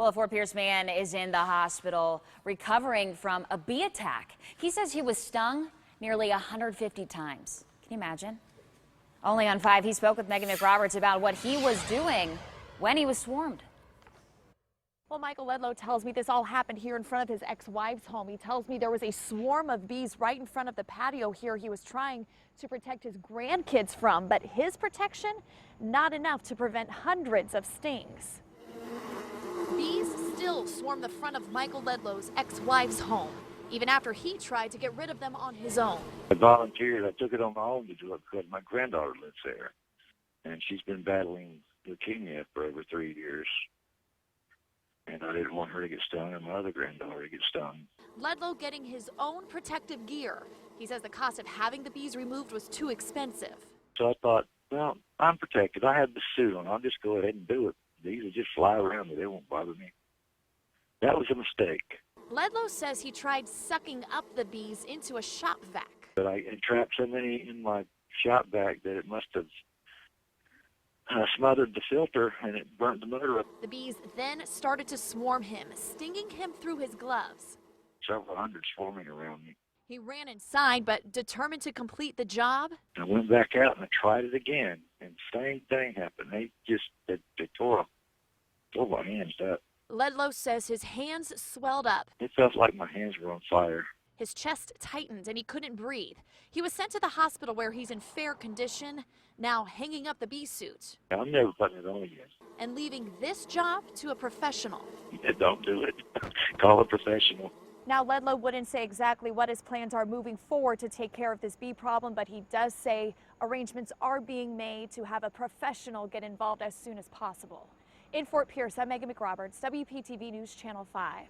Well, a Fort Pierce man is in the hospital recovering from a bee attack. He says he was stung nearly 150 times. Can you imagine? Only on 5, he spoke with Megan McRoberts about what he was doing when he was swarmed. Well, Michael Ledlow tells me this all happened here in front of his ex-wife's home. He tells me there was a swarm of bees right in front of the patio here he was trying to protect his grandkids from, but his protection, not enough to prevent hundreds of stings. Bees still swarm the front of Michael Ledlow's ex-wife's home, even after he tried to get rid of them on his own. I volunteered. I took it on my own to do it because my granddaughter lives there, and she's been battling leukemia for over 3 years. And I didn't want her to get stung and my other granddaughter to get stung. Ledlow getting his own protective gear. He says the cost of having the bees removed was too expensive. So I thought, well, I'm protected. I have the suit on. I'll just go ahead and do it. These will just fly around me. They won't bother me. That was a mistake. Ledlow says he tried sucking up the bees into a shop vac. But I trapped so many in my shop vac that it must have smothered the filter and it burnt the motor up. The bees then started to swarm him, stinging him through his gloves. Several hundred swarming around me. He ran inside, but determined to complete the job. I went back out and I tried it again, and same thing happened. They tore my hands up. Ledlow says his hands swelled up. It felt like my hands were on fire. His chest tightened and he couldn't breathe. He was sent to the hospital where he's in fair condition, now hanging up the bee suit. I'm never putting it on again. And leaving this job to a professional. Yeah, don't do it. Call a professional. Now, Ledlow wouldn't say exactly what his plans are moving forward to take care of this bee problem, but he does say arrangements are being made to have a professional get involved as soon as possible. In Fort Pierce, I'm Megan McRoberts, WPTV News Channel 5.